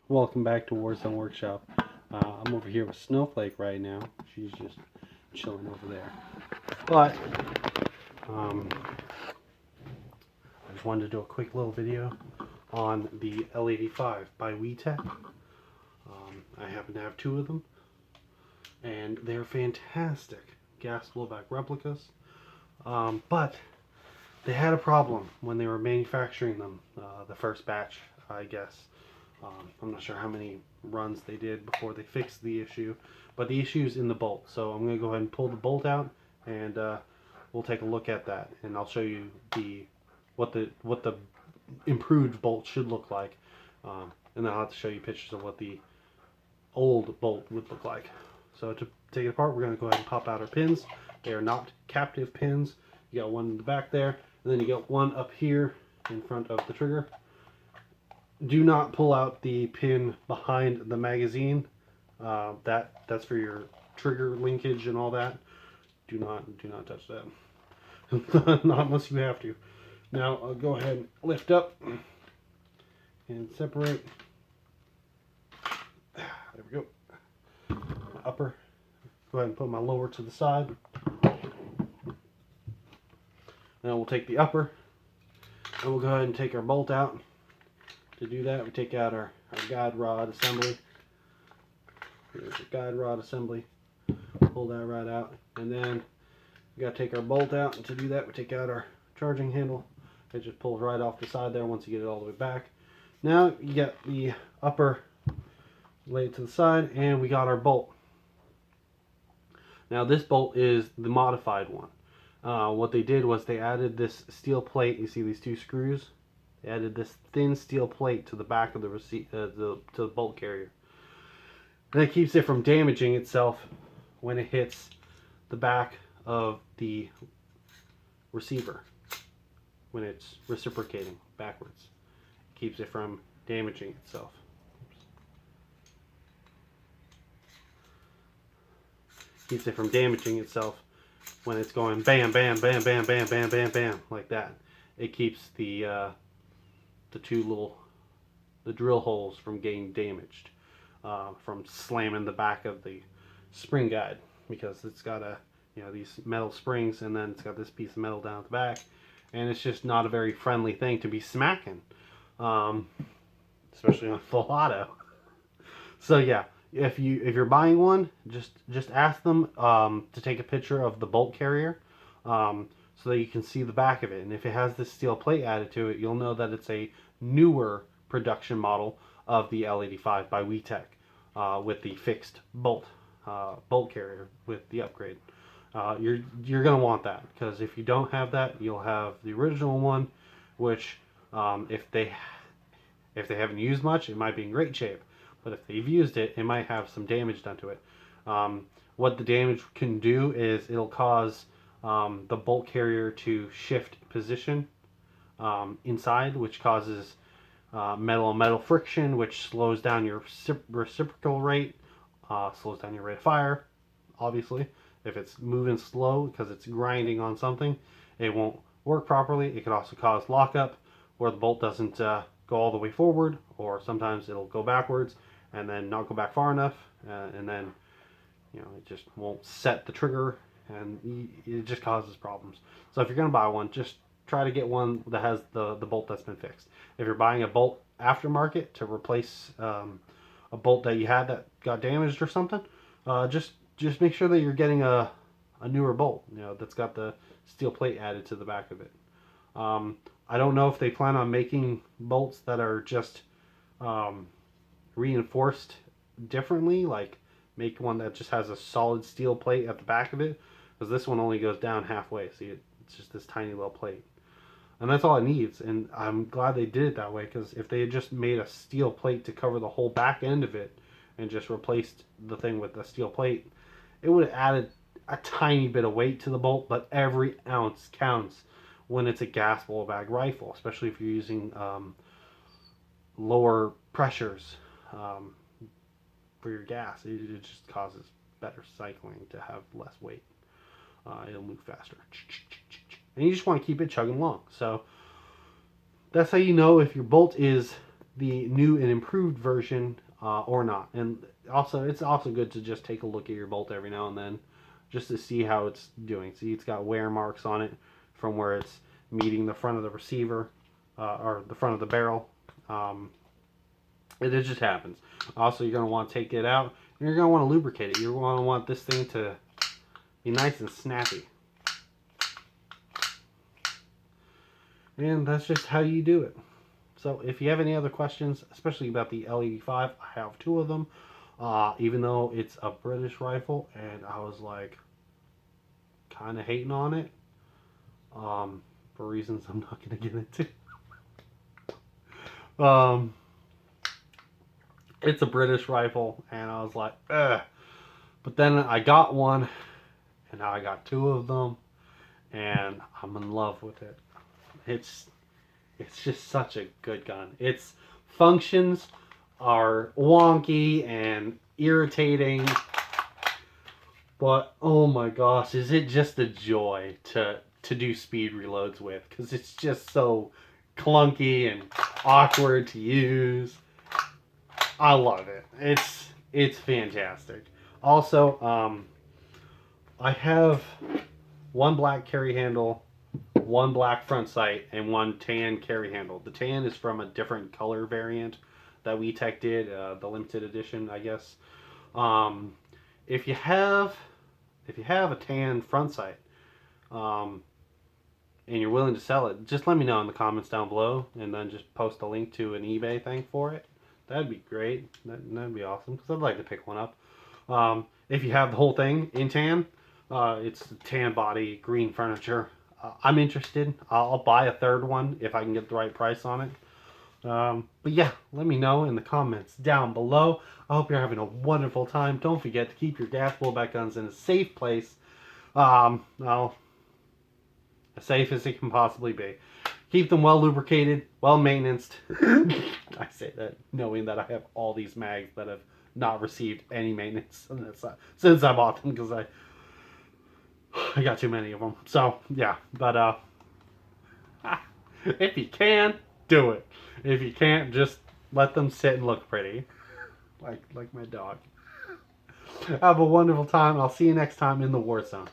Welcome back to Warzone Workshop. I'm over here with Snowflake right now. She's just chilling over there. But I just wanted to do a quick little video on the L85 by TECH. I happen to have two of them, and they're fantastic gas blowback replicas. But they had a problem when they were manufacturing them, the first batch, I guess. I'm not sure how many runs they did before they fixed the issue, but the issue is in the bolt. So I'm going to go ahead and pull the bolt out, and we'll take a look at that, and I'll show you what the improved bolt should look like, and then I'll have to show you pictures of what the old bolt would look like. So to take it apart, we're going to go ahead and pop out our pins. They are not captive pins. You got one in the back there, and then you got one up here in front of the trigger. Do not pull out the pin behind the magazine. That's for your trigger linkage and all that. Do not touch that. Not unless you have to. Now I'll go ahead and lift up and separate. There we go. My upper. Go ahead and put my lower to the side. Now we'll take the upper, and we'll go ahead and take our bolt out. To do that, we take out our guide rod assembly. Here's the guide rod assembly. Pull that right out, and then we got to take our bolt out. And to do that, we take out our charging handle. It just pulls right off the side there once you get it all the way back. Now you got the upper laid to the side, and we got our bolt. Now this bolt is the modified one. What they did was they added this steel plate. You see these two screws? They added this thin steel plate to the back of the to the bolt carrier. And that keeps it from damaging itself when it hits the back of the receiver, when it's reciprocating backwards. It keeps it from damaging itself. Keeps it from damaging itself when it's going bam, bam, bam, bam, bam, bam, bam, bam, like that. It keeps the drill holes from getting damaged, from slamming the back of the spring guide, because it's got these metal springs, and then it's got this piece of metal down at the back, and it's just not a very friendly thing to be smacking, especially on full auto. So yeah, if you're buying one, just ask them to take a picture of the bolt carrier, so that you can see the back of it. And if it has this steel plate added to it, you'll know that it's a newer production model of the L85 by TECH, with the fixed bolt carrier with the upgrade. You're gonna want that, because if you don't have that, you'll have the original one, which if they haven't used much, it might be in great shape. But if they've used it, it might have some damage done to it. What the damage can do is it'll cause the bolt carrier to shift position inside, which causes metal on metal friction, which slows down your reciprocal rate, slows down your rate of fire. Obviously, if it's moving slow because it's grinding on something, it won't work properly. It could also cause lockup, where the bolt doesn't go all the way forward, or sometimes it'll go backwards and then not go back far enough, and then it just won't set the trigger, and it just causes problems. So if you're going to buy one, just try to get one that has the bolt that's been fixed. If you're buying a bolt aftermarket to replace a bolt that you had that got damaged or something, just make sure that you're getting a newer bolt, that's got the steel plate added to the back of it. I don't know if they plan on making bolts that are just reinforced differently, like make one that just has a solid steel plate at the back of it, because this one only goes down halfway. See, it's just this tiny little plate, and that's all it needs. And I'm glad they did it that way, because if they had just made a steel plate to cover the whole back end of it and just replaced the thing with a steel plate, it would have added a tiny bit of weight to the bolt. But every ounce counts when it's a gas blowback rifle, especially if you're using lower pressures for your gas. It just causes better cycling to have less weight. It'll move faster, and you just want to keep it chugging along. So that's how you know if your bolt is the new and improved version or not. And also, it's also good to just take a look at your bolt every now and then, just to see how it's doing. See, it's got wear marks on it from where it's meeting the front of the receiver or the front of the barrel. It just happens. Also, you're going to want to take it out and you're going to want to lubricate it. You're going to want this thing to be nice and snappy. And that's just how you do it. So if you have any other questions, especially about the L85, I have two of them. Even though it's a British rifle, and I was like kind of hating on it for reasons I'm not going to get into. It's a British rifle, and I was like, ugh. But then I got one, and now I got two of them, and I'm in love with it. It's just such a good gun. Its functions are wonky and irritating, but oh my gosh, is it just a joy to do speed reloads with, because it's just so clunky and awkward to use. I love it. It's fantastic. Also, I have one black carry handle, one black front sight, and one tan carry handle. The tan is from a different color variant that TECH did, the limited edition, I guess. If you have a tan front sight, and you're willing to sell it, just let me know in the comments down below, and then just post a link to an eBay thing for it. That'd be great. That'd be awesome, because I'd like to pick one up. If you have the whole thing in tan, it's tan body, green furniture. I'm interested. I'll buy a third one if I can get the right price on it. But yeah, let me know in the comments down below. I hope you're having a wonderful time. Don't forget to keep your gas blowback guns in a safe place. Well, as safe as it can possibly be. Keep them well lubricated, well maintained. I say that knowing that I have all these mags that have not received any maintenance since I bought them, because I got too many of them. So yeah, but if you can, do it. If you can't, just let them sit and look pretty, like my dog. Have a wonderful time. I'll see you next time in the war zone.